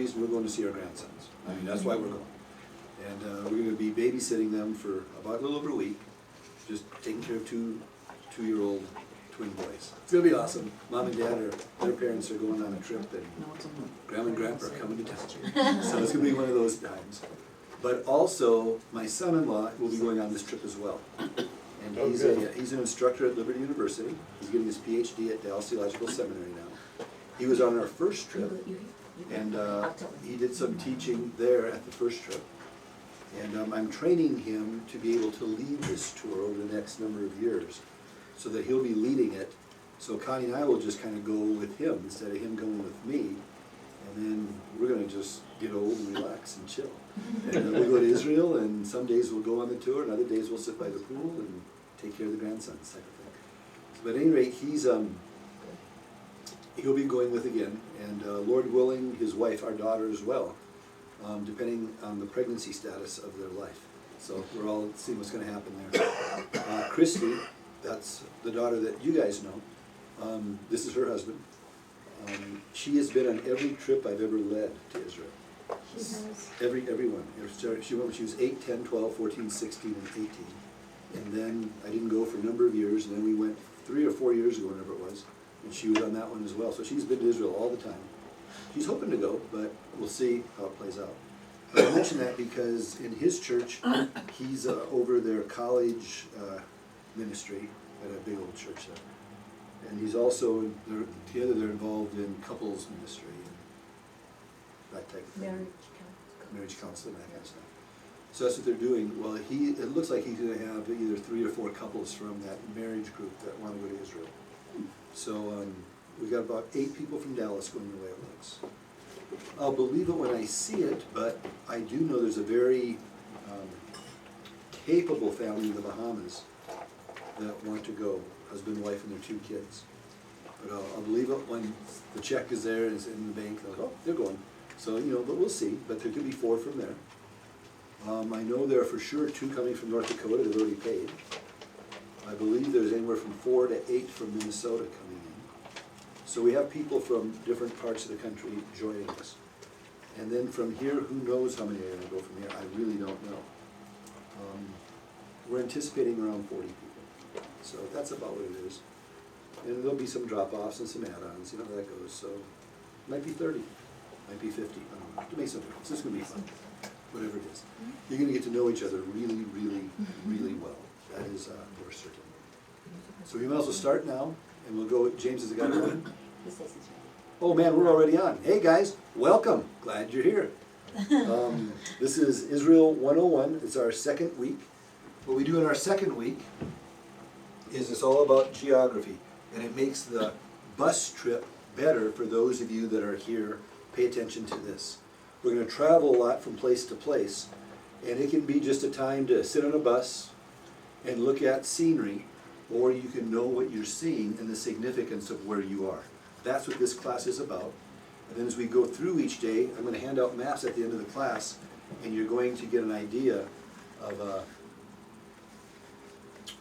reason we're going to see our grandsons. I mean, that's why we're going. And we're going to be babysitting them for about a little over a week, just taking care of two-year-old twin boys. It's going to be awesome. Mom and Dad, their parents are going on a trip, and Grandma and Grandpa are coming to town. So it's going to be one of those times. But also, my son-in-law will be going on this trip as well. And he's an instructor at Liberty University. He's getting his PhD at Dallas Theological Seminary now. He was on our first trip, and he did some teaching there at the first trip. And I'm training him to be able to lead this tour over the next number of years, so that he'll be leading it. So Connie and I will just kind of go with him instead of him going with me. And then we're going to just get old and relax and chill. And we'll go to Israel, and some days we'll go on the tour, and other days we'll sit by the pool and take care of the grandsons, type of thing. But at any rate, he'll be going with again, and Lord willing, his wife, our daughter as well, depending on the pregnancy status of their life. So we're all seeing what's going to happen there. Christy, that's the daughter that you guys know. This is her husband. She has been on every trip I've ever led to Israel. She has. Every one. She went when she was 8, 10, 12, 14, 16, and 18. And then I didn't go for a number of years, and then we went 3 or 4 years ago, whenever it was, and she was on that one as well. So she's been to Israel all the time. She's hoping to go, but we'll see how it plays out. But I mention that because in his church, he's over their college ministry at a big old church there. And he's also, together they're involved in couples ministry and that type of thing. Marriage counseling, that kind of stuff. So that's what they're doing. Well, it looks like he's going to have either 3 or 4 couples from that marriage group that want to go to Israel. So we've got about 8 people from Dallas going the way it looks. I'll believe it when I see it, but I do know there's a very capable family in the Bahamas that want to go, husband, wife, and their 2 kids. But I'll believe it when the check is there and it's in the bank. They'll go, oh, they're going. So, but we'll see. But there could be 4 from there. I know there are for sure 2 coming from North Dakota that have already paid. I believe there's anywhere from 4 to 8 from Minnesota coming in. So we have people from different parts of the country joining us. And then from here, who knows how many are going to go from here? I really don't know. We're anticipating around 40 people. So that's about what it is. And there'll be some drop-offs and some add-ons, how that goes. So it might be 30, might be 50, I don't know. It makes no difference. It's going to be fun, whatever it is. You're going to get to know each other really, really, really well. That is for certain. So we might as well start now, and we'll go. James has got one. He says he's ready. Oh man, we're already on. Hey guys, welcome. Glad you're here. This is Israel 101. It's our second week. What we do in our second week is it's all about geography, and it makes the bus trip better for those of you that are here. Pay attention to this. We're going to travel a lot from place to place, and it can be just a time to sit on a bus and look at scenery, or you can know what you're seeing and the significance of where you are. That's what this class is about. And then as we go through each day, I'm going to hand out maps at the end of the class, and you're going to get an idea of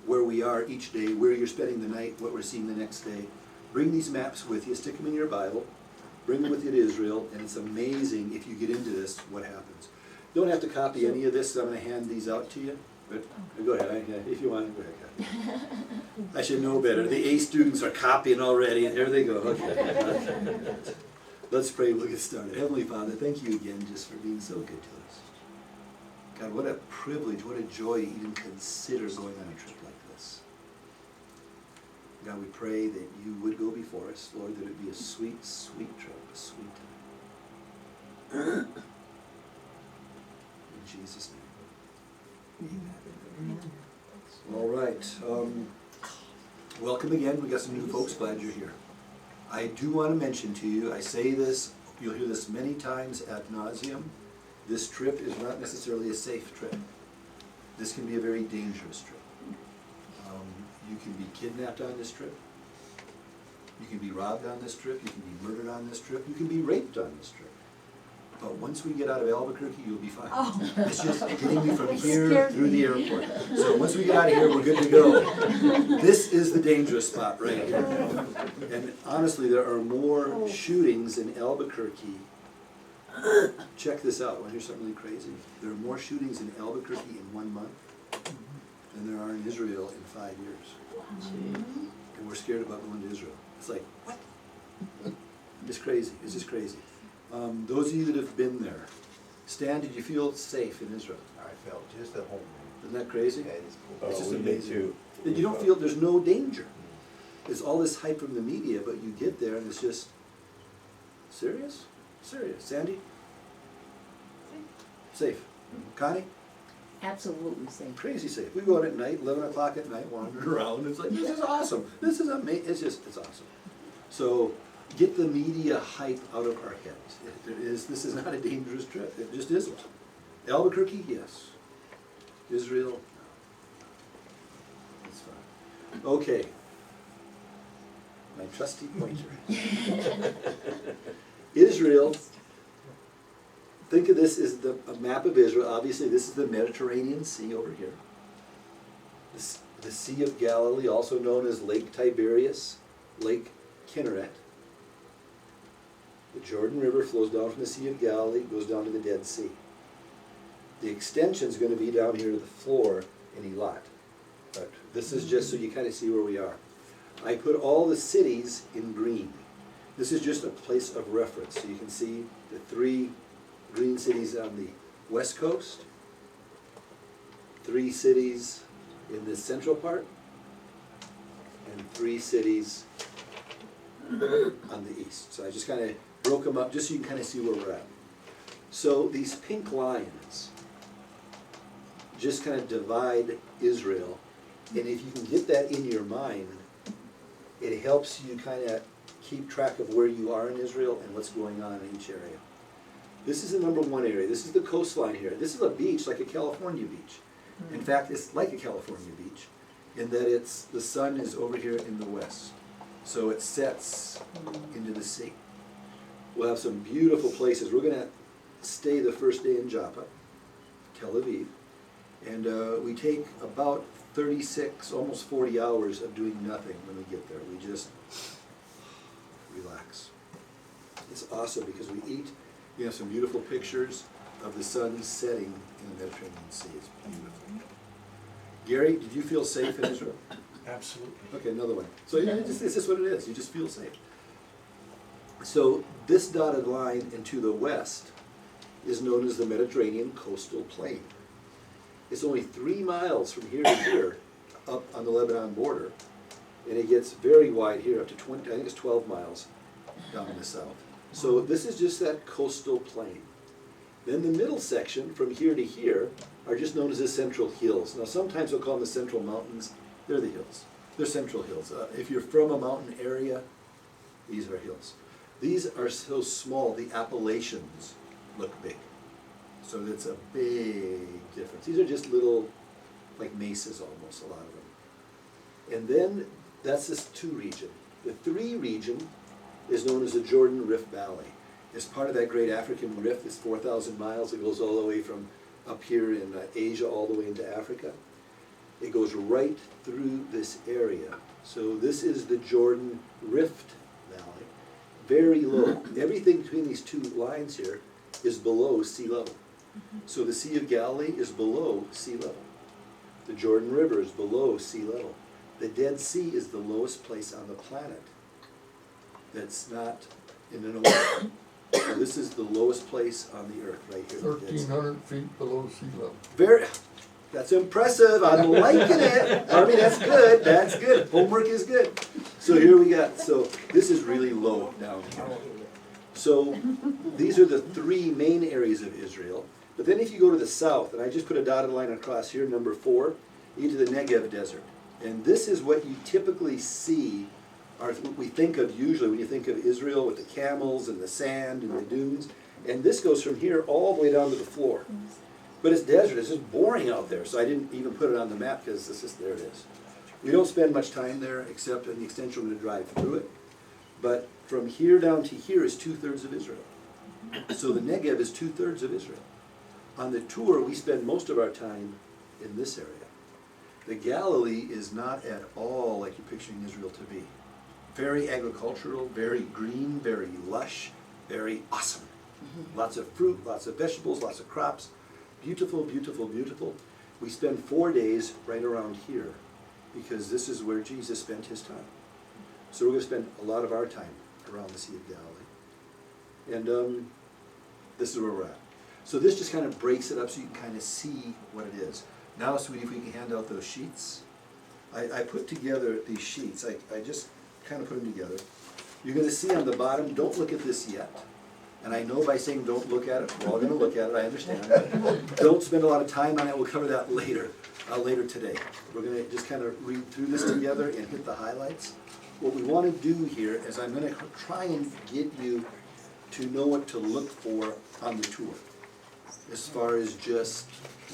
where we are each day, where you're spending the night, what we're seeing the next day. Bring these maps with you, stick them in your Bible, bring them with you to Israel, and it's amazing if you get into this, what happens. You don't have to copy any of this, so I'm going to hand these out to you. But go ahead, if you want to, go ahead. I should know better. The A students are copying already, and there they go. Okay. Let's pray, we'll get started. Heavenly Father, thank you again just for being so good to us. God, what a privilege, what a joy to even consider going on a trip like this. God, we pray that you would go before us, Lord, that it would be a sweet, sweet trip, a sweet time. In Jesus' name. Amen. All right. Welcome again. We got some new folks. Glad you're here. I do want to mention to you, I say this, you'll hear this many times ad nauseum. This trip is not necessarily a safe trip. This can be a very dangerous trip. You can be kidnapped on this trip. You can be robbed on this trip. You can be murdered on this trip. You can be raped on this trip. But once we get out of Albuquerque, you'll be fine. Oh. It's just getting you from here through the airport. So once we get out of here, we're good to go. This is the dangerous spot right here. And honestly, there are more shootings in Albuquerque check this out. Want to hear something really crazy? There are more shootings in Albuquerque in 1 month than there are in Israel in 5 years. And we're scared about going to Israel. It's like, what? It's crazy. It's just crazy. Those of you that have been there, Stan, did you feel safe in Israel? I felt just at home. Isn't that crazy? Yeah, it is cool. It's just we did amazing. too. And you don't feel, there's no danger. There's all this hype from the media, but you get there and it's just, serious? Serious. Sandy? Safe. Connie? Absolutely safe. Crazy safe. We go out at night, 11 o'clock at night, wandering around. It's like, this is awesome. This is amazing. It's awesome. So get the media hype out of our heads. This is not a dangerous trip. It just isn't. Albuquerque, yes. Israel, no. It's fine. Okay. My trusty pointer. Israel. Think of this as a map of Israel. Obviously, this is the Mediterranean Sea over here. The Sea of Galilee, also known as Lake Tiberias, Lake Kinneret. The Jordan River flows down from the Sea of Galilee, goes down to the Dead Sea. The extension is going to be down here to the floor in Eilat. But this is just so you kind of see where we are. I put all the cities in green. This is just a place of reference. So you can see the 3 green cities on the west coast, 3 cities in the central part, and 3 cities on the east. So I just kind of broke them up just so you can kind of see where we're at. So these pink lines just kind of divide Israel, and if you can get that in your mind, it helps you kind of keep track of where you are in Israel and what's going on in each area. This is the #1 area. This is the coastline here. This is a beach like a California beach. In fact, it's like a California beach in that the sun is over here in the west. So it sets into the sea. We'll have some beautiful places. We're going to stay the first day in Joppa, Tel Aviv. And we take about 36, almost 40 hours of doing nothing when we get there. We just relax. It's awesome because we eat. We have some beautiful pictures of the sun setting in the Mediterranean Sea. It's beautiful. Gary, did you feel safe in Israel? Absolutely. Okay, another one. So yeah, it's just what it is. You just feel safe. So this dotted line and to the west is known as the Mediterranean Coastal Plain. It's only 3 miles from here to here, up on the Lebanon border, and it gets very wide here, up to 20, I think it's 12 miles down in the south. So this is just that coastal plain. Then the middle section, from here to here, are just known as the Central Hills. Now sometimes we'll call them the Central Mountains. They're the hills. They're Central Hills. If you're from a mountain area, these are hills. These are so small, the Appalachians look big. So it's a big difference. These are just little, like mesas almost, a lot of them. And then that's this 2 region. The 3 region is known as the Jordan Rift Valley. It's part of that great African rift. It's 4,000 miles. It goes all the way from up here in Asia all the way into Africa. It goes right through this area. So this is the Jordan Rift Valley. Very low. Everything between these 2 lines here is below sea level. So the Sea of Galilee is below sea level. The Jordan River is below sea level. The Dead Sea is the lowest place on the planet that's not in an ocean. So this is the lowest place on the earth, right here. 1,300 feet below sea level. That's impressive. I'm liking it. Army, that's good. That's good. Homework is good. So here we got, so this is really low down here. So these are the 3 main areas of Israel. But then if you go to the south, and I just put a dotted line across here, #4, you get to the Negev Desert. And this is what you typically see, or what we think of usually when you think of Israel with the camels and the sand and the dunes. And this goes from here all the way down to the floor. But it's desert. It's just boring out there. So I didn't even put it on the map because there it is. We don't spend much time there except in the extension we're going to drive through it. But from here down to here is 2/3 of Israel. So the Negev is 2/3 of Israel. On the tour, we spend most of our time in this area. The Galilee is not at all like you're picturing Israel to be. Very agricultural, very green, very lush, very awesome. Lots of fruit, lots of vegetables, lots of crops. Beautiful, beautiful, beautiful. We spend 4 days right around here because this is where Jesus spent his time. So we're going to spend a lot of our time around the Sea of Galilee. And this is where we're at. So this just kind of breaks it up so you can kind of see what it is. Now, sweetie, if we can hand out those sheets. I put together these sheets. I just kind of put them together. You're going to see on the bottom, don't look at this yet. And I know by saying don't look at it, we're all going to look at it, I understand. Don't spend a lot of time on it, we'll cover that later today. We're going to just kind of read through this together and hit the highlights. What we want to do here is I'm going to try and get you to know what to look for on the tour, as far as just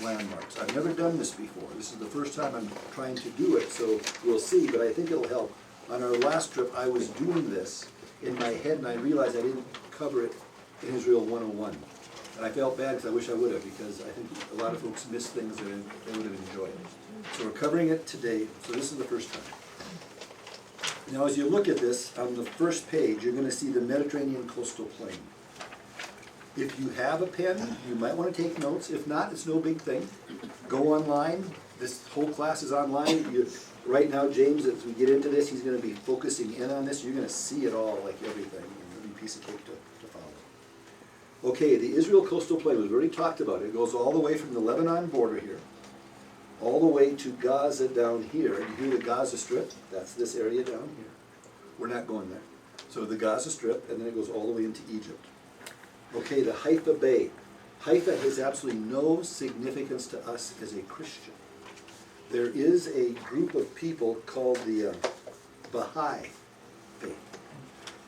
landmarks. I've never done this before. This is the first time I'm trying to do it, so we'll see, but I think it'll help. On our last trip, I was doing this in my head, and I realized I didn't cover it in Israel 101. And I felt bad because I wish I would have, because I think a lot of folks miss things that they would have enjoyed. So we're covering it today, so this is the first time. Now as you look at this, on the first page, you're going to see the Mediterranean coastal plain. If you have a pen, you might want to take notes. If not, it's no big thing. Go online. This whole class is online. Right now, James, as we get into this, he's going to be focusing in on this. You're going to see it all, like everything. It'll be a piece of cake to follow. Okay, the Israel coastal plain, we've already talked about it. It goes all the way from the Lebanon border here, all the way to Gaza down here. You hear the Gaza Strip? That's this area down here. We're not going there. So the Gaza Strip, and then it goes all the way into Egypt. Okay, the Haifa Bay. Haifa has absolutely no significance to us as a Christian. There is a group of people called the Baha'i faith.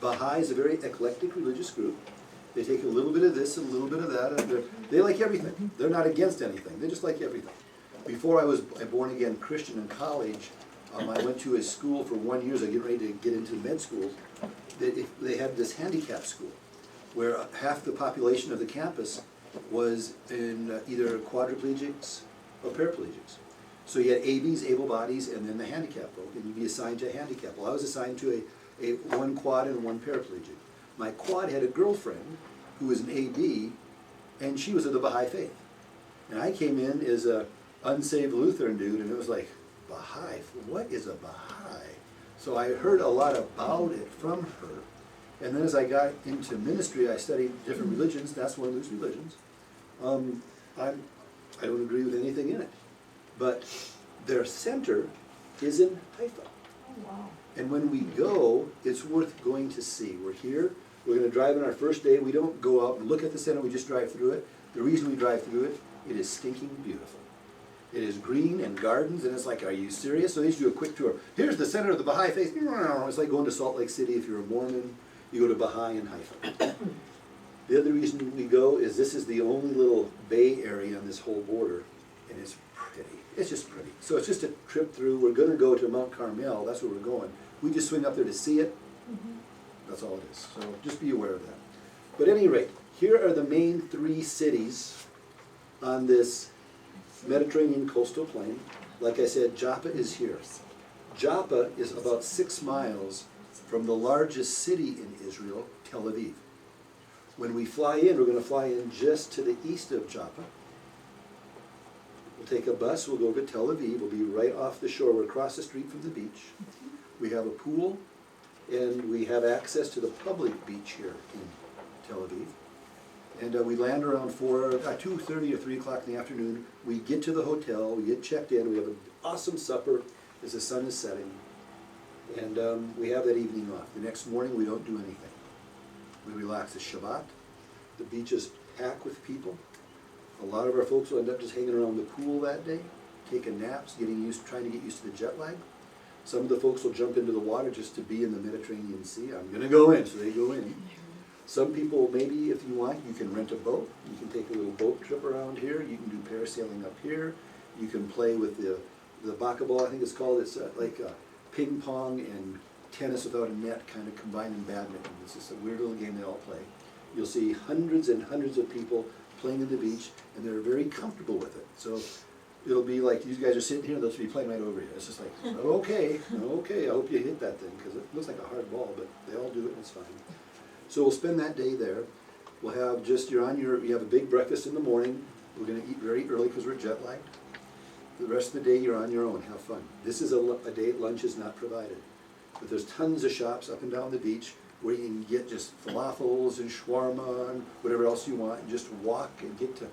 Baha'i is a very eclectic religious group. They take a little bit of this and a little bit of that, and they like everything. They're not against anything. They just like everything. Before I was a born-again Christian in college, I went to a school for 1 year. I was getting ready to get into med school. They had this handicap school where half the population of the campus was in either quadriplegics or paraplegics. So you had ABs, able bodies, and then the handicap folk, and you'd be assigned to a handicap. Well, I was assigned to a one quad and one paraplegic. My quad had a girlfriend who was an AB, and she was of the Baha'i faith. And I came in as a unsaved Lutheran dude, and it was like, Baha'i? What is a Baha'i? So I heard a lot about it from her. And then as I got into ministry, I studied different religions. That's one of those religions. I don't agree with anything in it. But their center is in Haifa. Oh, wow. And when we go, it's worth going to see. We're here. We're going to drive on our first day. We don't go out and look at the center. We just drive through it. The reason we drive through it, it is stinking beautiful. It is green and gardens, and it's like, are you serious? So they used to do a quick tour. Here's the center of the Baha'i faith. It's like going to Salt Lake City if you're a Mormon. You go to Baha'i in Haifa. The other reason we go is this is the only little bay area on this whole border, and it's pretty. It's just pretty. So it's just a trip through. We're going to go to Mount Carmel. That's where we're going. We just swing up there to see it. That's all it is. So just be aware of that. But at any rate, here are the main 3 cities on this Mediterranean coastal plain. Like I said, Joppa is here. Joppa is about 6 miles from the largest city in Israel, Tel Aviv. When we fly in, we're going to fly in just to the east of Joppa. We'll take a bus, we'll go to Tel Aviv, we'll be right off the shore. We're across the street from the beach. We have a pool, and we have access to the public beach here in Tel Aviv. And we land around 2:30 or 3 o'clock in the afternoon. We get to the hotel, we get checked in, we have an awesome supper as the sun is setting. And we have that evening off. The next morning we don't do anything. We relax. It's Shabbat. The beach is packed with people. A lot of our folks will end up just hanging around the pool that day, taking naps, trying to get used to the jet lag. Some of the folks will jump into the water just to be in the Mediterranean Sea. I'm going to go in, so they go in. Some people, maybe if you want, you can rent a boat. You can take a little boat trip around here. You can do parasailing up here. You can play with the baka ball, I think it's called. It's like ping pong and tennis without a net, kind of combined in badminton. It's just a weird little game they all play. You'll see hundreds and hundreds of people playing at the beach, and they're very comfortable with it. So it'll be like these guys are sitting here, they'll just be playing right over here. It's just like, okay, I hope you hit that thing, because it looks like a hard ball, but they all do it and it's fine. So we'll spend that day there. We'll have just, you have a big breakfast in the morning. We're gonna eat very early because we're jet lagged. The rest of the day, you're on your own, have fun. This is a day lunch is not provided. But there's tons of shops up and down the beach where you can get just falafels and shawarma and whatever else you want, and just walk and get to,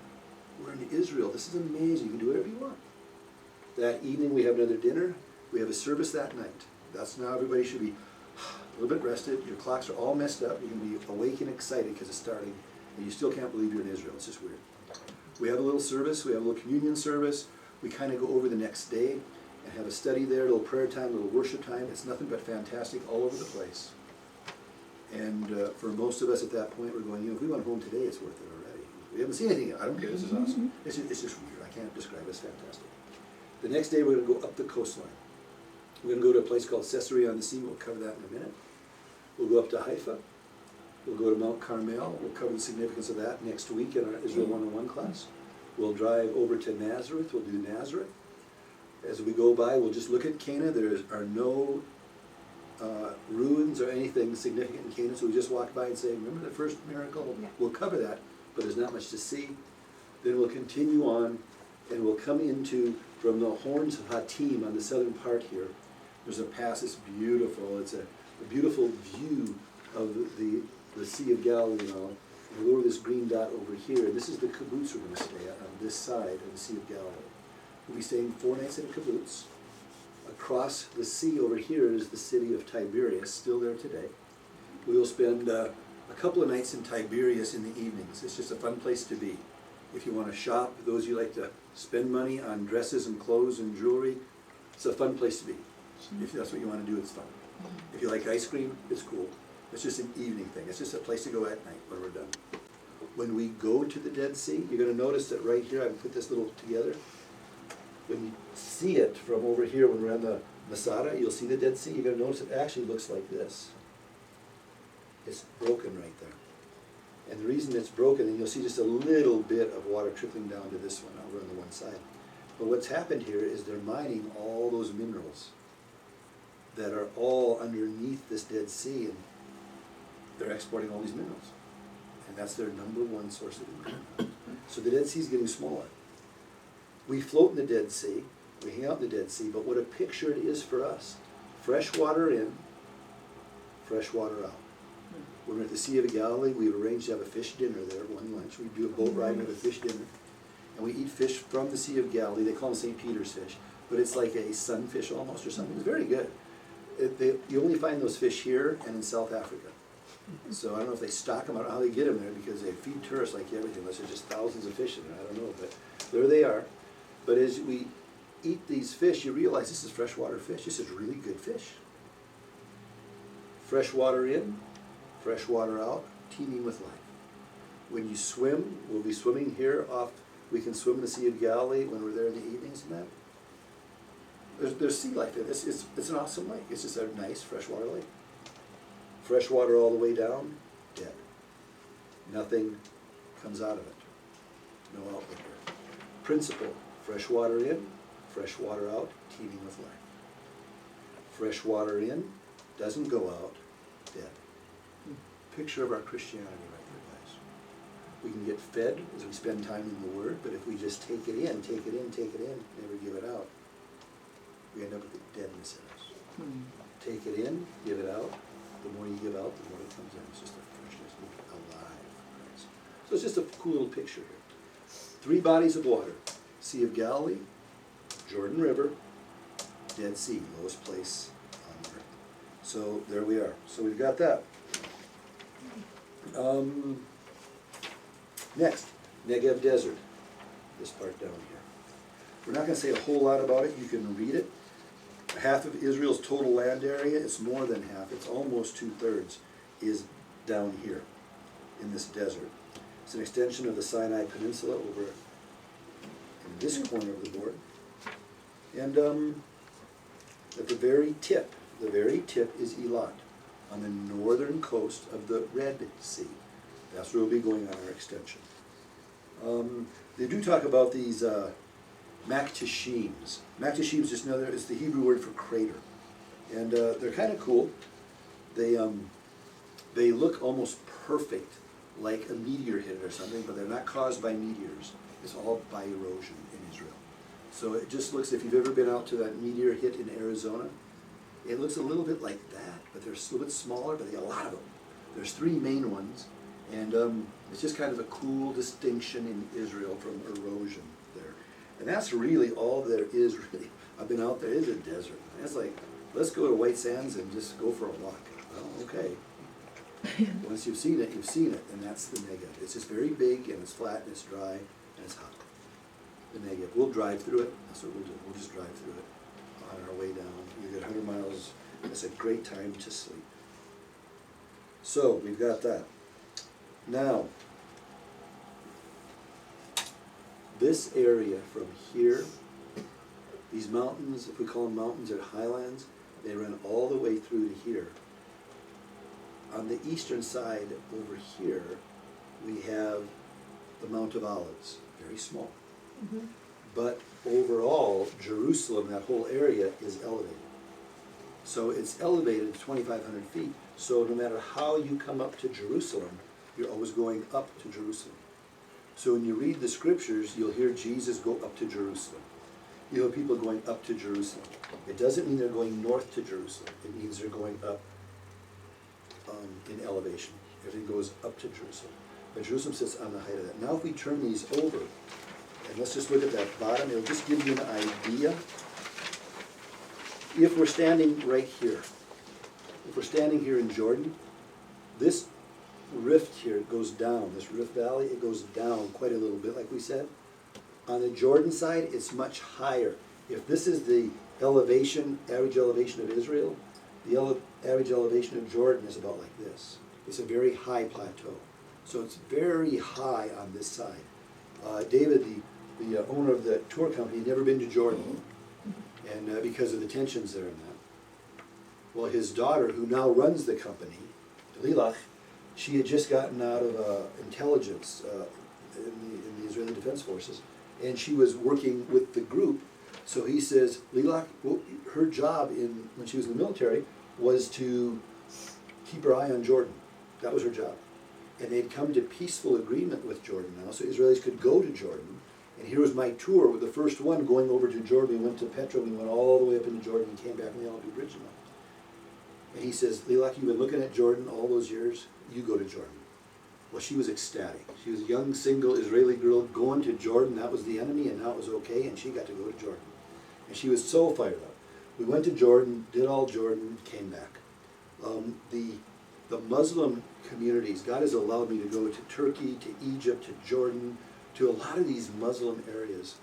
we're in Israel, this is amazing, you can do whatever you want. That evening, we have another dinner, we have a service that night. That's now everybody should be a little bit rested, your clocks are all messed up, you can be awake and excited because it's starting, and you still can't believe you're in Israel, it's just weird. We have a little service, we have a little communion service, we kind of go over the next day and have a study there, a little prayer time, a little worship time. It's nothing but fantastic all over the place. And for most of us at that point, we're going, if we went home today, it's worth it already. We haven't seen anything yet. I don't care, this is awesome. It's just weird, I can't describe it, it's fantastic. The next day, we're going to go up the coastline. We're going to go to a place called Caesarea on the sea, we'll cover that in a minute. We'll go up to Haifa, we'll go to Mount Carmel, we'll cover the significance of that next week in our Israel 101 class. We'll drive over to Nazareth, we'll do Nazareth. As we go by, we'll just look at Cana. There are no ruins or anything significant in Cana, so we just walk by and say, remember the first miracle? Yeah. We'll cover that, but there's not much to see. Then we'll continue on, and we'll come into, from the Horns of Hatim on the southern part here, there's a pass, it's beautiful. It's a beautiful view of the Sea of Galilee and all. We'll go over this green dot over here. This is the kibbutz we're going to stay at on this side of the Sea of Galilee. We'll be staying 4 nights in a kibbutz. Across the sea over here is the city of Tiberias, still there today. We will spend a couple of nights in Tiberias in the evenings. It's just a fun place to be. If you want to shop, those of you like to spend money on dresses and clothes and jewelry, it's a fun place to be. If that's what you want to do, it's fun. If you like ice cream, it's cool. It's just an evening thing. It's just a place to go at night when we're done. When we go to the Dead Sea, you're going to notice that right here, I've put this little together. When you see it from over here, when we're on the Masada, you'll see the Dead Sea. You're going to notice it actually looks like this. It's broken right there. And the reason it's broken, and you'll see just a little bit of water trickling down to this one over on the one side. But what's happened here is they're mining all those minerals that are all underneath this Dead Sea, and they're exporting all these minerals. And that's their #1 source of income. So the Dead Sea is getting smaller. We float in the Dead Sea, we hang out in the Dead Sea, but what a picture it is for us. Fresh water in, fresh water out. When we're at the Sea of Galilee, we've arranged to have a fish dinner there at one lunch. We do a boat ride and have a fish dinner. And we eat fish from the Sea of Galilee. They call them St. Peter's fish, but it's like a sunfish almost or something. It's very good. You only find those fish here and in South Africa. So I don't know if they stock them, I don't know how they get them there, because they feed tourists like everything, unless there's just thousands of fish in there, I don't know, but there they are. But as we eat these fish, you realize this is freshwater fish. This is really good fish. Fresh water in, fresh water out, teeming with life. When you swim, we'll be swimming here off, we can swim in the Sea of Galilee when we're there in the evenings and that. There's sea life in this. It's an awesome lake. It's just a nice freshwater lake. Fresh water all the way down, dead. Nothing comes out of it. No outlet here. Principle, fresh water in, fresh water out, teeming with life. Fresh water in, doesn't go out, dead. Picture of our Christianity right there, guys. We can get fed as we spend time in the Word, but if we just take it in, take it in, take it in, never give it out, we end up with the deadness in us. Take it in, give it out. The more you give out, the more it comes in. It's just a freshness, alive. Right? So it's just a cool little picture here. 3 bodies of water. Sea of Galilee, Jordan River, Dead Sea, lowest place on earth. So there we are. So we've got that. Next, Negev Desert, this part down here. We're not going to say a whole lot about it. You can read it. Half of Israel's total land area, it's more than half, it's almost 2/3, is down here in this desert. It's an extension of the Sinai Peninsula over in this corner of the board. And at the very tip is Eilat, on the northern coast of the Red Sea. That's where we'll be going on our extension. They do talk about these Maktashims. Maktashims is just another, it's the Hebrew word for crater. And they're kind of cool. They look almost perfect like a meteor hit it or something, but they're not caused by meteors. It's all by erosion in Israel. So it just looks, if you've ever been out to that meteor hit in Arizona, it looks a little bit like that, but they're a little bit smaller, but they got a lot of them. There's 3 main ones, and it's just kind of a cool distinction in Israel from erosion there. And that's really all there is, really. I've been out there, it's a desert. It's like, let's go to White Sands and just go for a walk. Well, okay. Once you've seen it, and that's the Negev. It's just very big, and it's flat, and it's dry, and it's hot. The Negev. We'll drive through it. That's what we'll do. We'll just drive through it on our way down. You get 100 miles. It's a great time to sleep. So, we've got that. Now, this area from here, these mountains, if we call them mountains or highlands, they run all the way through to here. On the eastern side over here, we have the Mount of Olives, very small. Mhm. But overall, Jerusalem, that whole area, is elevated. So it's elevated 2,500 feet. So no matter how you come up to Jerusalem, you're always going up to Jerusalem. So when you read the scriptures, you'll hear Jesus go up to Jerusalem. You'll hear people going up to Jerusalem. It doesn't mean they're going north to Jerusalem. It means they're going up in elevation. Everything goes up to Jerusalem. But Jerusalem sits on the height of that. Now if we turn these over, and let's just look at that bottom, it'll just give you an idea. If we're standing right here, if we're standing here in Jordan, this rift here goes down, this rift valley, it goes down quite a little bit, like we said. On the Jordan side, it's much higher. If this is the elevation, average elevation of Israel, the average elevation of Jordan is about like this. It's a very high plateau. So it's very high on this side. David, the owner of the tour company, had never been to Jordan, and because of the tensions there and that. Well, his daughter, who now runs the company, Lilach, she had just gotten out of intelligence in the Israeli Defense Forces, and she was working with the group. So he says, Lilach, well, her job when she was in the military was to keep her eye on Jordan. That was her job. And they'd come to peaceful agreement with Jordan now, so Israelis could go to Jordan. And here was my tour with the first one going over to Jordan. We went to Petra, we went all the way up into Jordan and came back on the Alpi Bridge now. And he says, Lilach, you've been looking at Jordan all those years, you go to Jordan. Well, she was ecstatic. She was a young, single Israeli girl going to Jordan. That was the enemy, and now it was okay, and she got to go to Jordan. And she was so fired up. We went to Jordan, did all Jordan, came back. The Muslim communities, God has allowed me to go to Turkey, to Egypt, to Jordan, to a lot of these Muslim areas,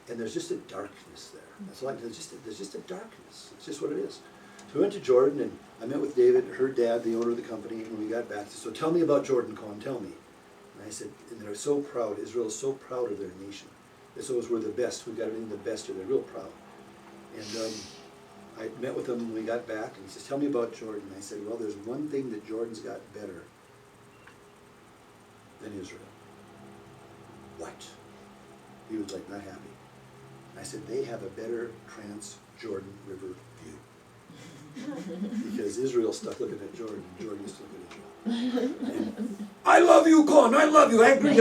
and there's just a darkness there. That's like there's just a darkness. It's just what it is. So we went to Jordan, and I met with David, her dad, the owner of the company, and when we got back, so tell me about Jordan, Cohen, tell me. And I said, and they're so proud, Israel is so proud of their nation. It's always we're the best, we've got everything the best here, they're real proud. And I met with him when we got back, and he says, tell me about Jordan. I said, well, there's one thing that Jordan's got better than Israel. What? He was like, not happy. I said, they have a better Trans-Jordan River view. Because Israel's stuck looking at Jordan, and Jordan is stuck looking at Israel. And, I love you, Con, I love you, angry.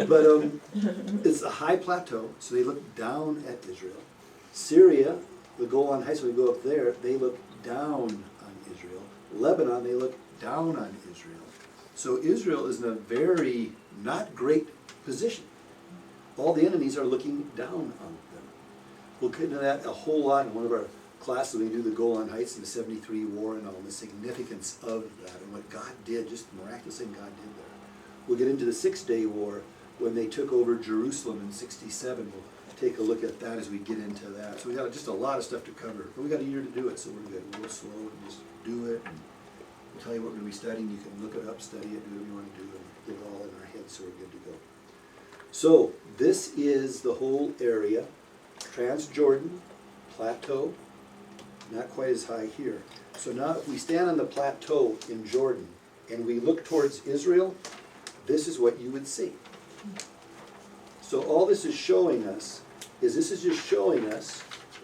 But it's a high plateau, so they look down at Israel. Syria, the Golan Heights, when we go up there, they look down on Israel. Lebanon, they look down on Israel. So Israel is in a very not great position. All the enemies are looking down on them. We'll get into that a whole lot in one of our classes. We do the Golan Heights and the 73 war and all the significance of that and what God did, just the miraculous thing God did there. We'll get into the 6-day war when they took over Jerusalem in 67. We'll take a look at that as we get into that. So we got just a lot of stuff to cover. But we got a year to do it, so we're going to go real slow and just do it. And we'll tell you what we're going to be studying. You can look it up, study it, do whatever you want to do, and get it all in our heads so we're good to go. So this is the whole area, Transjordan Plateau, not quite as high here. So now if we stand on the plateau in Jordan and we look towards Israel, this is what you would see. So all this is showing us is this is just showing us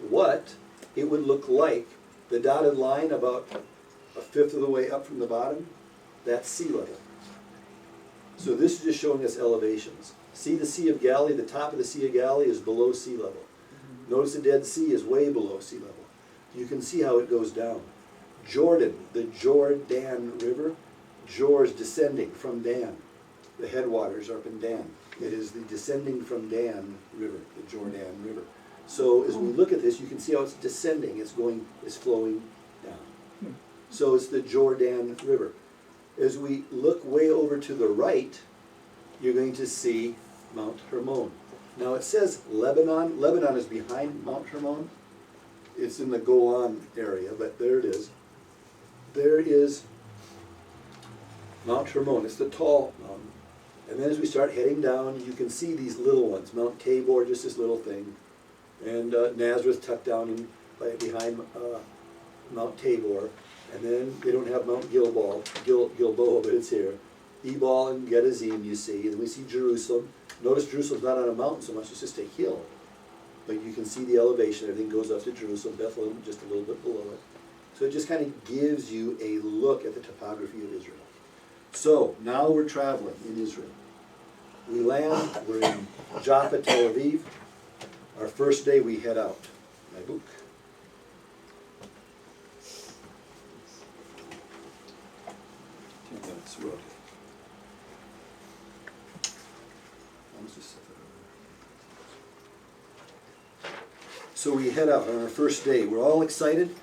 what it would look like. The dotted line about a fifth of the way up from the bottom that's sea level. So this is just showing us elevations. See the Sea of Galilee, the top of the Sea of Galilee is below sea level. Notice the Dead Sea is way below sea level. You can see how it goes down. Jordan, the Jordan River, Jor's descending from Dan. The headwaters are up in Dan. It is the descending from Dan River, the Jordan River. So as we look at this, you can see how it's descending, it's flowing down. So it's the Jordan River. As we look way over to the right, you're going to see Mount Hermon. Now it says Lebanon. Lebanon is behind Mount Hermon. It's in the Golan area, but there it is. There is Mount Hermon. It's the tall mountain. And then as we start heading down, you can see these little ones. Mount Tabor, just this little thing. And Nazareth tucked down behind Mount Tabor. And then they don't have Mount Gilboa, but it's here. Ebal and Gerizim, you see. And we see Jerusalem. Notice Jerusalem's not on a mountain so much, it's just a hill. But you can see the elevation, everything goes up to Jerusalem, Bethlehem just a little bit below it. So it just kind of gives you a look at the topography of Israel. So now we're traveling in Israel. We land, we're in Jaffa, Tel Aviv. Our first day we head out. My book. We're okay. Let's just set that over there. So we head out on our first day. We're all excited.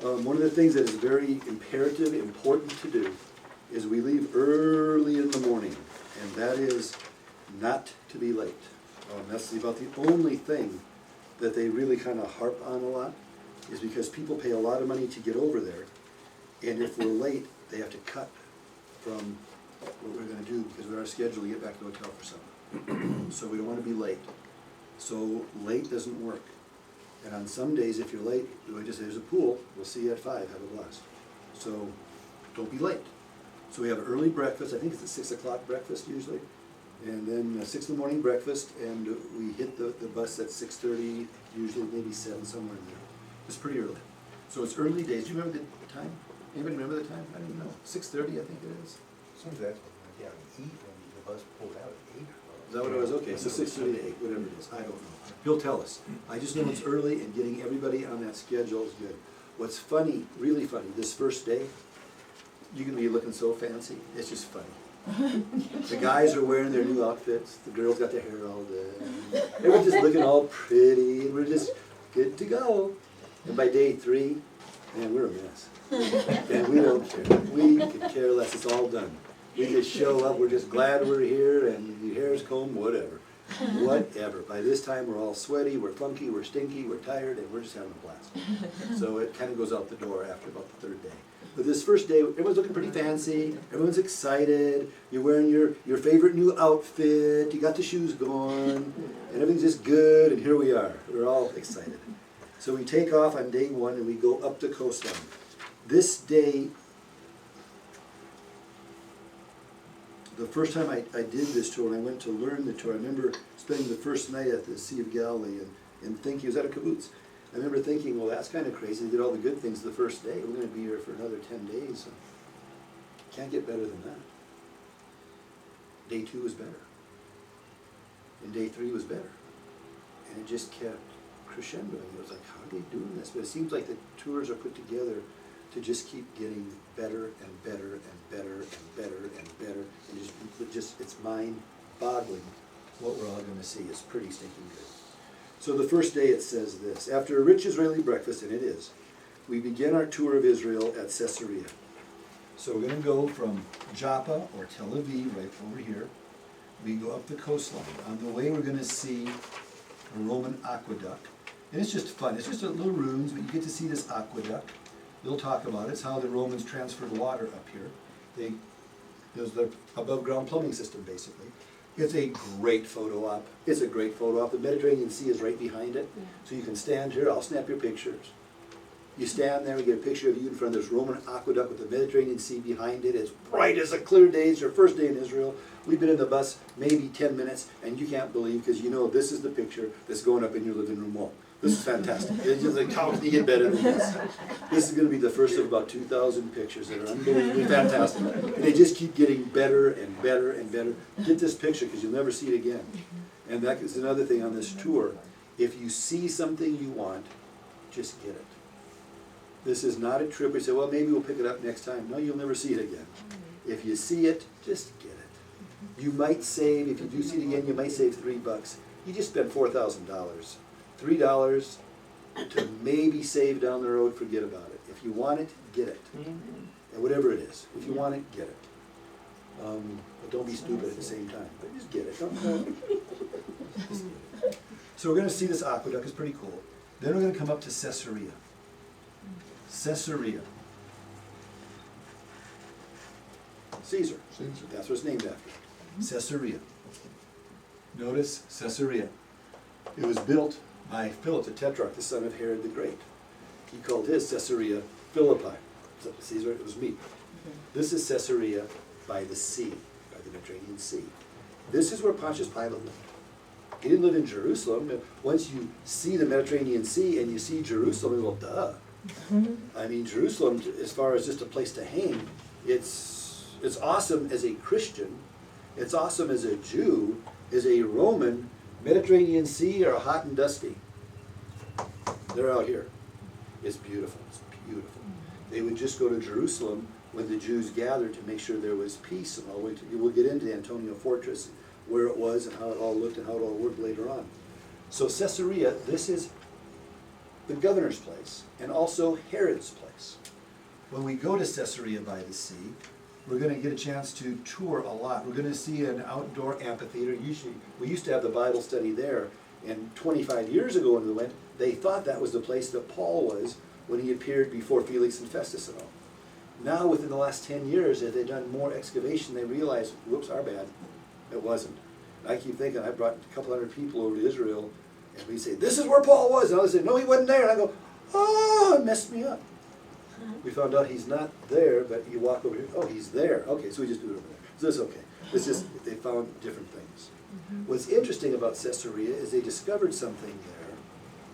One of the things that is very imperative, important to do, is we leave early in the morning, and that is not to be late. That's about the only thing that they really kind of harp on a lot, is because people pay a lot of money to get over there, and if we're late, they have to cut from what we're going to do because we're on our schedule to get back to the hotel for supper. So we don't want to be late. So late doesn't work. And on some days, if you're late, we just say there's a pool. We'll see you at 5. Have a blast. So don't be late. So we have early breakfast. I think it's a 6 o'clock breakfast usually. And then 6 in the morning breakfast, and we hit the bus at 6:30, usually maybe 7, somewhere in there. It's pretty early. So it's early days. Do you remember the time? Anybody remember the time? I don't even know. 6:30, I think it is. Seems that's what, yeah, 8 when the bus pulled out at 8. Is that what it was? Okay, so 6:30 to 8, whatever it is. I don't know. He'll tell us. I just know it's early, and getting everybody on that schedule is good. What's funny, really funny, this first day, you're going to be looking so fancy. It's just funny. The guys are wearing their new outfits. The girls got their hair all done. Everyone's just looking all pretty, and we're just good to go. And by day 3, man, we're a mess. And we don't care. We could care less. It's all done. We just show up. We're just glad we're here, and your hair's combed, whatever. Whatever. By this time, we're all sweaty, we're funky, we're stinky, we're tired, and we're just having a blast. So it kind of goes out the door after about the 3rd day. But this first day, everyone's looking pretty fancy. Everyone's excited. You're wearing your favorite new outfit. You got the shoes going, and everything's just good. And here we are. We're all excited. So we take off on day 1, and we go up the coastline. This day, the first time I did this tour, and I went to learn the tour, I remember spending the first night at the Sea of Galilee and thinking, it was at a kibbutz. I remember thinking, well, that's kind of crazy. They did all the good things the first day. We're going to be here for another 10 days. So can't get better than that. Day 2 was better. And day 3 was better. And it just kept crescendoing. It was like, how are they doing this? But it seems like the tours are put together to just keep getting better and better and better and better and better. And just it's mind-boggling what we're all going to see. It's pretty stinking good. So the first day it says this: after a rich Israeli breakfast, and it is, we begin our tour of Israel at Caesarea. So we're going to go from Joppa or Tel Aviv, right over here. We go up the coastline. On the way we're going to see a Roman aqueduct. And it's just fun. It's just little ruins, but you get to see this aqueduct. They'll talk about it. It's how the Romans transferred water up here. There's the above ground plumbing system, basically. It's a great photo op. It's a great photo op. The Mediterranean Sea is right behind it. Yeah. So you can stand here. I'll snap your pictures. You stand there, we get a picture of you in front of this Roman aqueduct with the Mediterranean Sea behind it. It's bright as a clear day. It's your first day in Israel. We've been in the bus maybe 10 minutes, and you can't believe, because you know this is the picture that's going up in your living room wall. This is fantastic. It's just like, how can you get better than this? This is gonna be the first of about 2,000 pictures that are unbelievably fantastic. And they just keep getting better and better and better. Get this picture, because you'll never see it again. And that is another thing on this tour. If you see something you want, just get it. This is not a trip where you say, well, maybe we'll pick it up next time. No, you'll never see it again. If you see it, just get it. You might save, if you do see it again, you might save $3. You just spent $4,000. $3 to maybe save down the road, forget about it. If you want it, get it. And whatever it is, if you want it, get it. But don't be stupid at the same time. But just get it. Just get it. So we're going to see this aqueduct. It's pretty cool. Then we're going to come up to Caesarea. Caesarea. Caesar. Caesar. That's what it's named after. Caesarea. Notice Caesarea. It was built by Philip the Tetrarch, the son of Herod the Great. He called his Caesarea Philippi. So Caesar, it was me. This is Caesarea by the sea, by the Mediterranean Sea. This is where Pontius Pilate lived. He didn't live in Jerusalem. Once you see the Mediterranean Sea and you see Jerusalem, well, duh. I mean, Jerusalem, as far as just a place to hang, it's awesome as a Christian. It's awesome as a Jew. As a Roman, Mediterranean Sea are hot and dusty. They're out here. It's beautiful. It's beautiful. They would just go to Jerusalem when the Jews gathered to make sure there was peace and all the way to, we'll get into the Antonia Fortress, where it was and how it all looked and how it all worked later on. So Caesarea, this is the governor's place and also Herod's place. When we go to Caesarea by the sea, we're going to get a chance to tour a lot. We're going to see an outdoor amphitheater. Usually, we used to have the Bible study there, and 25 years ago when we went, they thought that was the place that Paul was when he appeared before Felix and Festus and all. Now, within the last 10 years, as they've done more excavation, they realized, whoops, our bad. It wasn't. And I keep thinking, I brought a couple hundred people over to Israel, and we say, this is where Paul was. And others say, no, he wasn't there. And I go, oh, it messed me up. We found out he's not there, but you walk over here, oh, he's there. Okay, so we just do it over there. So that's okay. It's just, they found different things. What's interesting about Caesarea is they discovered something there.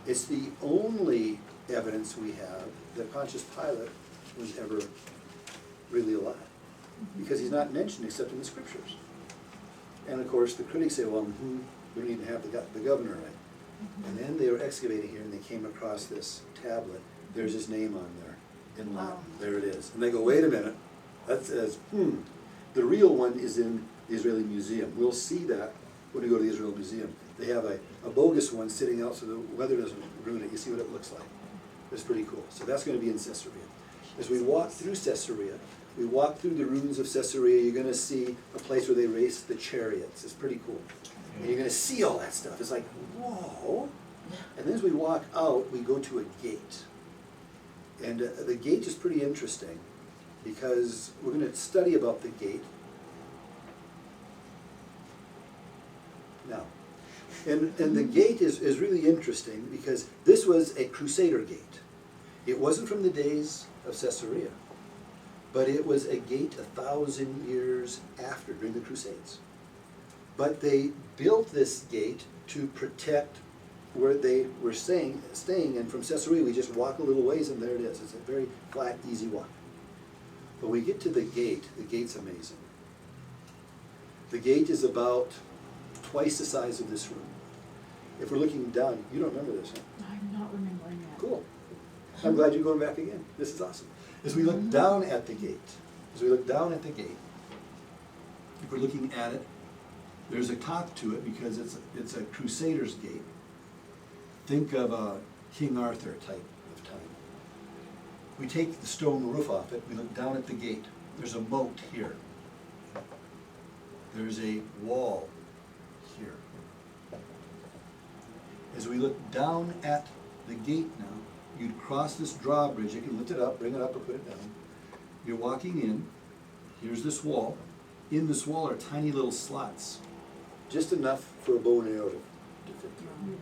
It's the only evidence we have that Pontius Pilate was ever really alive, because he's not mentioned except in the scriptures. And of course, the critics say, well, we don't even have the governor right. And then they were excavating here, and they came across this tablet. There's his name on there in Latin. There it is. And they go, wait a minute. That says, The real one is in the Israeli Museum. We'll see that when we go to the Israel Museum. They have a bogus one sitting out so the weather doesn't ruin it. You see what it looks like. It's pretty cool. So that's going to be in Caesarea. As we walk through Caesarea, we walk through the ruins of Caesarea, you're going to see a place where they race the chariots. It's pretty cool. And you're going to see all that stuff. It's like, whoa. And then as we walk out, we go to a gate. And the gate is pretty interesting because we're going to study about the gate now. And the gate is really interesting because this was a Crusader Gate. It wasn't from the days of Caesarea, but it was a gate 1,000 years after, during the Crusades. But they built this gate to protect where they were staying, and from Caesarea we just walk a little ways and there it is. It's a very flat, easy walk. But when we get to the gate's amazing. The gate is about twice the size of this room. If we're looking down, you don't remember this, huh? I'm not remembering that. Cool. I'm glad you're going back again. This is awesome. As we look down at the gate, if we're looking at it, there's a top to it because it's a Crusader's Gate. Think of a King Arthur type of time. We take the stone roof off it, we look down at the gate. There's a moat here. There's a wall here. As we look down at the gate now, you'd cross this drawbridge. You can lift it up, bring it up, or put it down. You're walking in. Here's this wall. In this wall are tiny little slots, just enough for a bow and arrow to fit through.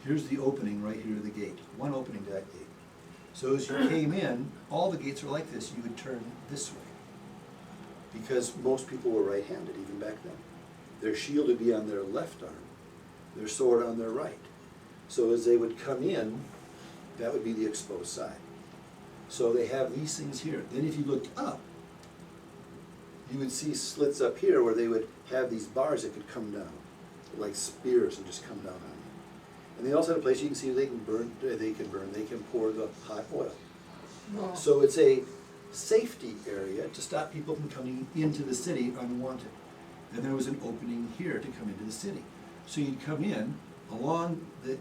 Here's the opening right here to the gate. One opening to that gate. So as you came in, all the gates are like this. You would turn this way, because most people were right-handed even back then. Their shield would be on their left arm, their sword on their right. So as they would come in, that would be the exposed side. So they have these things here. Then if you looked up, you would see slits up here where they would have these bars that could come down, like spears, and just come down on you. And they also have a place you can see they can pour the hot oil. No. So it's a safety area to stop people from coming into the city unwanted. Then there was an opening here to come into the city. So you'd come in, along the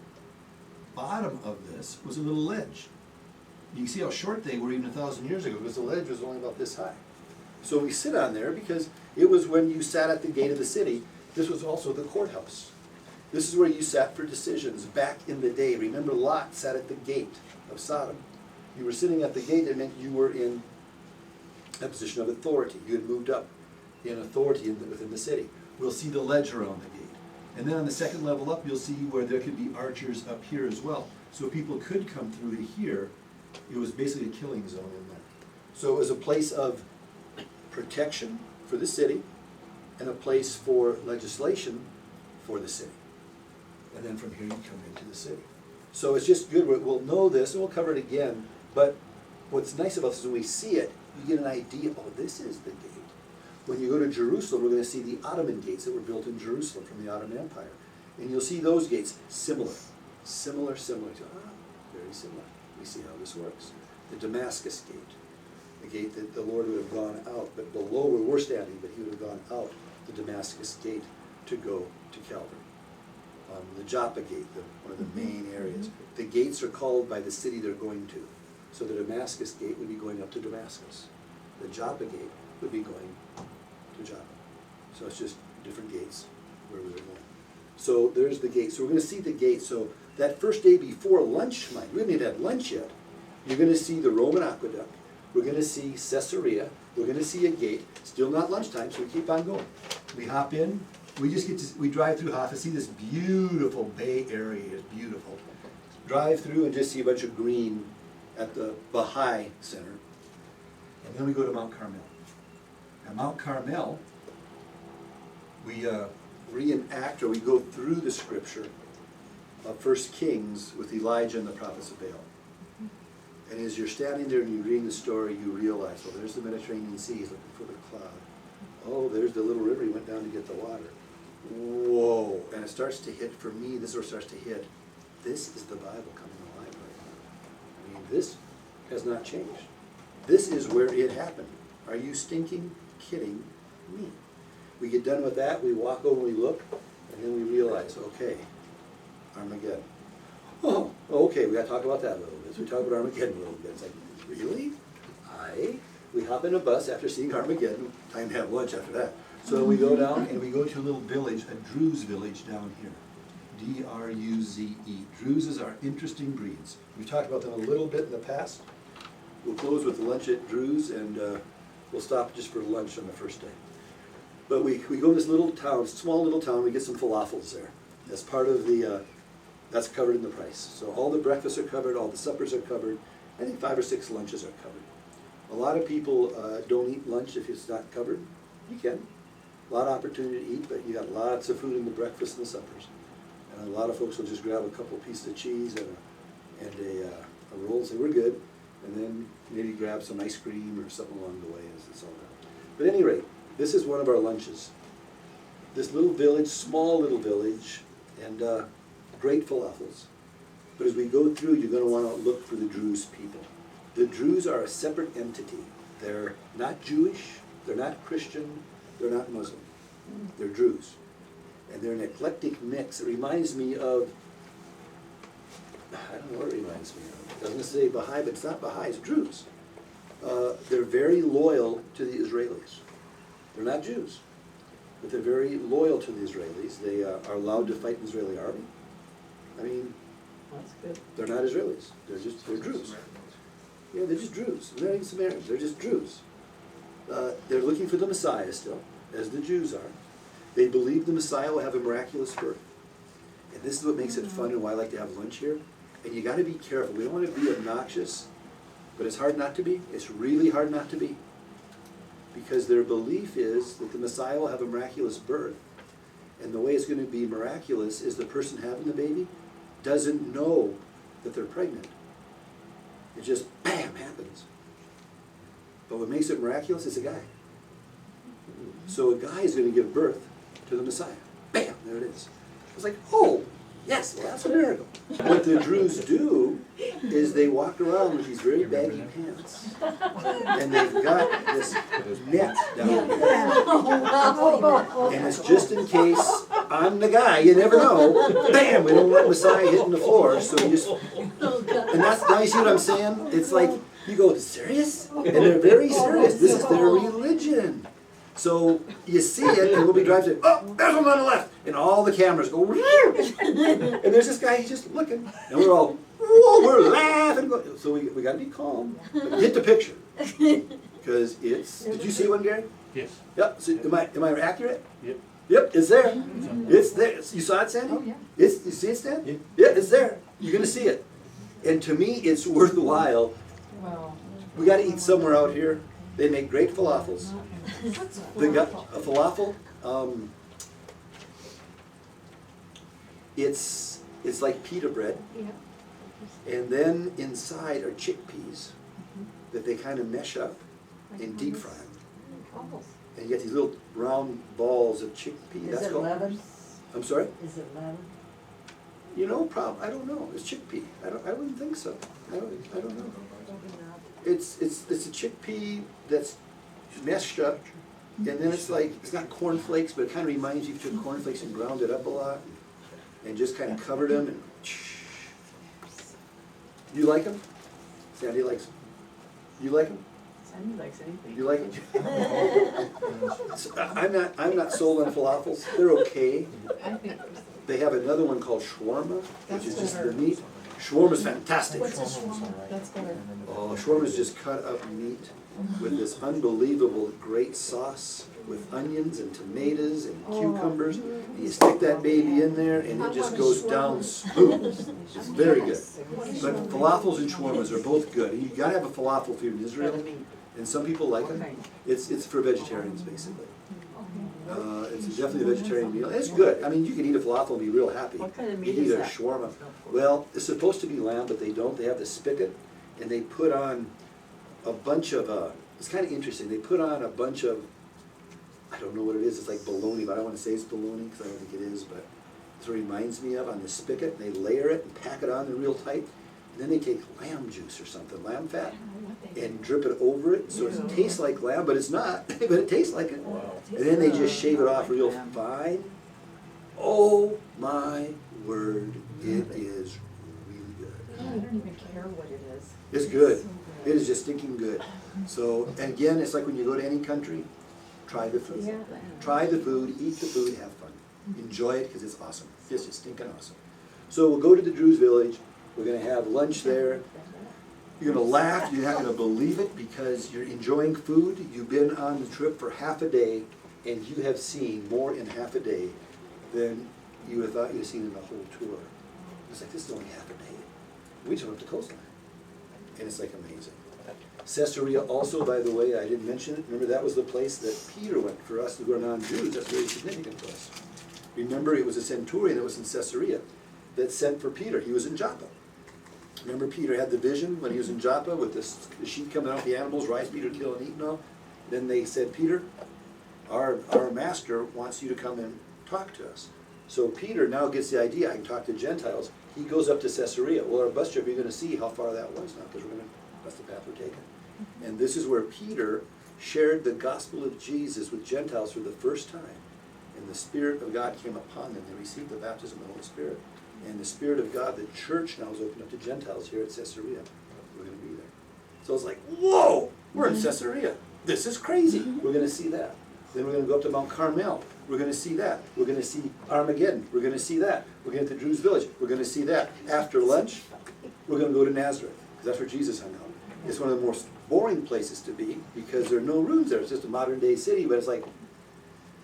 bottom of this was a little ledge. You can see how short they were even 1,000 years ago, because the ledge was only about this high. So we sit on there because it was when you sat at the gate of the city. This was also the courthouse. This is where you sat for decisions back in the day. Remember, Lot sat at the gate of Sodom. You were sitting at the gate, it meant you were in a position of authority. You had moved up in authority within the city. We'll see the ledge around the gate. And then on the second level up, you'll see where there could be archers up here as well. So people could come through to here. It was basically a killing zone in there. So it was a place of protection for the city and a place for legislation for the city. And then from here you come into the city. So it's just good, we'll know this, and we'll cover it again, but what's nice about this is when we see it, you get an idea, oh, this is the gate. When you go to Jerusalem, we're going to see the Ottoman gates that were built in Jerusalem from the Ottoman Empire. And you'll see those gates similar. Very similar. We see how this works. The Damascus gate, the gate that the Lord would have gone out, but below where we're standing, but he would have gone out the Damascus gate to go to Calvary. The Joppa gate, one of the main areas. The gates are called by the city they're going to. So the Damascus gate would be going up to Damascus. The Joppa gate would be going to Joppa. So it's just different gates where we were going. So there's the gate. So we're going to see the gate. So that first day before lunch, we haven't even had lunch yet. You're going to see the Roman aqueduct. We're going to see Caesarea. We're going to see a gate. Still not lunchtime, so we keep on going. We hop in. We drive through Haifa, see this beautiful Bay Area. It's beautiful. Drive through and just see a bunch of green at the Baha'i Center. And then we go to Mount Carmel. At Mount Carmel, we reenact, or we go through the scripture of 1 Kings with Elijah and the prophets of Baal. And as you're standing there and you're reading the story, you realize, well, there's the Mediterranean Sea, he's looking for the cloud. Oh, there's the little river he went down to get the water. Whoa, and it starts to hit, for me, this is where it starts to hit. This is the Bible coming alive right now. I mean, this has not changed. This is where it happened. Are you stinking kidding me? We get done with that, we walk over, we look, and then we realize, okay, Armageddon. Oh, okay, we gotta talk about that a little bit. So we talk about Armageddon a little bit. It's like, really? We hop in a bus after seeing Armageddon, time to have lunch after that. So we go down and we go to a little village, a Druze village down here. D-R-U-Z-E. Druzes are interesting breeds. We've talked about them a little bit in the past. We'll close with lunch at Druze, and we'll stop just for lunch on the first day. But we go to this little town, small little town, we get some falafels there. That's part of the, that's covered in the price. So all the breakfasts are covered, all the suppers are covered. I think 5 or 6 lunches are covered. A lot of people don't eat lunch if it's not covered. You can. A lot of opportunity to eat, but you got lots of food in the breakfast and the suppers. And a lot of folks will just grab a couple pieces of cheese and a roll and say, we're good. And then maybe grab some ice cream or something along the way as it's all done. But at any rate, this is one of our lunches. This little village, small little village, and great falafels. But as we go through, you're going to want to look for the Druze people. The Druze are a separate entity. They're not Jewish, they're not Christian, they're not Muslim. They're Druze. And they're an eclectic mix. It reminds me of, I don't know what it reminds me of. It doesn't say Baha'i, but it's not Baha'i, it's Druze. They're very loyal to the Israelis. They're not Jews, but they're very loyal to the Israelis. They are allowed to fight in the Israeli army. I mean, That's good. they're not Israelis. They're Druze. Yeah, they're just Druze. They're not even Samaritans. They're just Druze. They're looking for the Messiah still, as the Jews are. They believe the Messiah will have a miraculous birth. And this is what makes it fun and why I like to have lunch here. And you got to be careful. We don't want to be obnoxious, but it's hard not to be. It's really hard not to be. Because their belief is that the Messiah will have a miraculous birth. And the way it's going to be miraculous is the person having the baby doesn't know that they're pregnant. It just, bam, happens. But what makes it miraculous is a guy. So a guy is going to give birth to the Messiah. Bam, there it is. It's like, oh, yes, well, that's a miracle. What the Druze do is they walk around with these very baggy pants. And they've got this net down here. And it's just in case I'm the guy, you never know. Bam, we don't want Messiah hitting the floor, so you just... And that's, now you see what I'm saying? It's like, you go, serious? And they're very serious. This is their religion. So you see it, and we'll be driving, oh, there's one on the left. And all the cameras go, and there's this guy, he's just looking. And we're all, whoa, we're laughing. So we got to be calm. But get the picture. Because it's, did you see one, Gary? Yes. Yep. So am I accurate? Yep. Yep, it's there. It's there. You saw it, Sandy? Oh, yeah. You see it, Stan? Yeah. Yeah, it's there. You're going to see it. And to me, it's worthwhile. Wow. We got to eat somewhere out here. They make great falafels. They got a falafel. It's like pita bread, and then inside are chickpeas that they kind of mesh up and deep fry them. And you get these little round balls of chickpea. Is it leaven? I'm sorry? Is it leaven? You know, I don't know. It's chickpea. I wouldn't think so. I don't know. It's a chickpea that's meshed up, and then it's like, it's not cornflakes, but it kind of reminds you, if you took cornflakes and ground it up a lot, and just kind of covered them, and you like them? Sandy likes them. You like them? Sandy likes anything. You like them? I'm not sold on falafels. They're okay. I think They have another one called shawarma, which is just the meat. Shawarma's fantastic. What's a shawarma? That's better. Oh, shawarma's just cut up meat with this unbelievable great sauce with onions and tomatoes and cucumbers. And you stick that baby in there and it just goes down smooth. It's very good. But falafels and shawarmas are both good. And you gotta have a falafel if you're in Israel. And some people like them. It's for vegetarians, basically. It's definitely a vegetarian meal. It's good. I mean, you can eat a falafel and be real happy. What kind of You meat can eat is a that? shawarma. Well, it's supposed to be lamb, but they don't. They have the spigot, and they put on a bunch of, it's kind of interesting. They put on a bunch of, I don't know what it is. It's like bologna, but I don't want to say it's bologna because I don't think it is, but it's what it reminds me of on the spigot. They layer it and pack it on there real tight. And then they take lamb juice or something, lamb fat, and drip it over it, so it tastes like lamb, but it's not, but it tastes like it. And then they just shave it off real fine. Oh my word, it is really good. I don't even care what it is. It's good. It is just stinking good. So, and again, it's like when you go to any country, try the food. Try the food, eat the food, have fun. Enjoy it because it's awesome. It's just stinking awesome. So we'll go to the Druze village. We're going to have lunch there. You're going to laugh. You're not going to believe it because you're enjoying food. You've been on the trip for half a day, and you have seen more in half a day than you would have thought you'd have seen in the whole tour. It's like, this is only half a day. We just went up the coastline, and it's like amazing. Caesarea also, by the way, I didn't mention it. Remember, that was the place that Peter went for us who are non-Jews. That's very significant to us. Remember, it was a centurion that was in Caesarea that sent for Peter. He was in Joppa. Remember, Peter had the vision when he was in Joppa with the sheep coming out, the animals, rise, Peter, kill and eat and all. Then they said, Peter, our master wants you to come and talk to us. So Peter now gets the idea, I can talk to Gentiles. He goes up to Caesarea. Well, our bus trip, you're going to see how far that was now, because that's the path we're taking. And this is where Peter shared the gospel of Jesus with Gentiles for the first time. And the Spirit of God came upon them. They received the baptism of the Holy Spirit. And the Spirit of God, the church now is opened up to Gentiles here at Caesarea. We're going to be there. So it's like, whoa, we're in Caesarea. This is crazy. We're going to see that. Then we're going to go up to Mount Carmel. We're going to see that. We're going to see Armageddon. We're going to see that. We're going to the Druze village. We're going to see that. After lunch, we're going to go to Nazareth, because that's where Jesus hung out. It's one of the most boring places to be, because there are no rooms there. It's just a modern-day city, but it's like,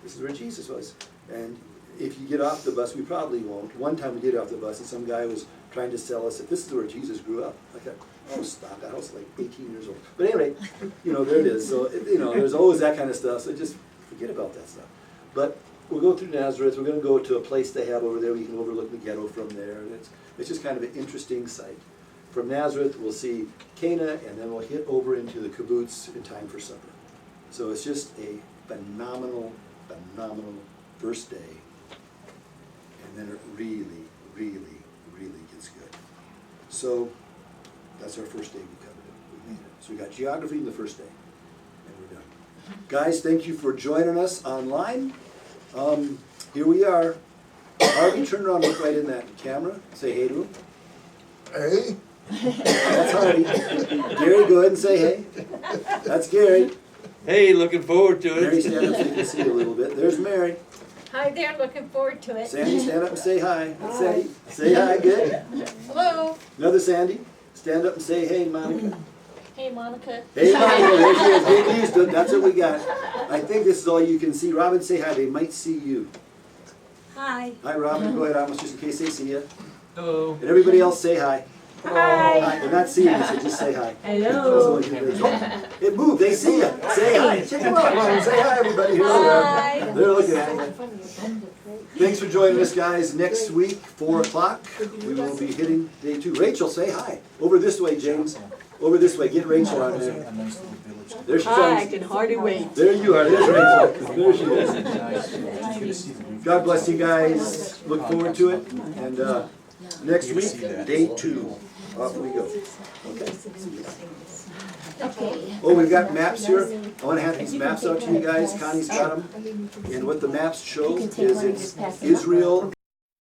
this is where Jesus was. And if you get off the bus, we probably won't. One time we get off the bus and some guy was trying to sell us that this is where Jesus grew up. I thought, oh, stop that. I was like 18 years old. But anyway, there it is. So, there's always that kind of stuff. So just forget about that stuff. But we'll go through Nazareth, we're gonna go to a place they have over there, we can overlook the ghetto from there, and it's just kind of an interesting sight. From Nazareth, we'll see Cana, and then we'll hit over into the kibbutz in time for supper. So it's just a phenomenal, phenomenal first day, and then it really, really, really gets good. So that's our first day we covered it, we made it. So we got geography in the first day, and we're done. Guys, thank you for joining us online. Here we are. Harvey, turn around, look right in that camera, say hey to him. Hey, That's Harvey. Gary, go ahead and say hey. That's Gary. Hey, looking forward to Mary, it. stand up so you can see a little bit. There's Mary. Hi there, looking forward to it. Sandy, stand up and say hi. That's Sandy. Say hi, good. Hello. Another Sandy. Stand up and say hey, Monica. Hey, Monica. Hey, Monica, there she is. Get used to it. That's what we got. I think this is all you can see. Robin, say hi. They might see you. Hi. Hi, Robin. Go ahead, almost just in case they see you. Hello. And everybody else say hi. Hi. Hi. They're not seeing you, so just say hi. Hello. It moved. They see you. Say hi. Check them out. Say hi, everybody. Here they are. Hi. They're looking at you. Thanks for joining us, guys. Next week, 4 o'clock, we will be hitting day 2. Rachel, say hi. Over this way, James. Over this way. Get Rachel on there. There she Hi, I comes. can hardly wait. There you are. There's Rachel. There she is. God bless you guys. Look forward to it. And next week, day 2. Off we go. Okay. Oh, we've got maps here. I want to hand these maps out to you guys. Connie's got them. And what the maps show is it's Israel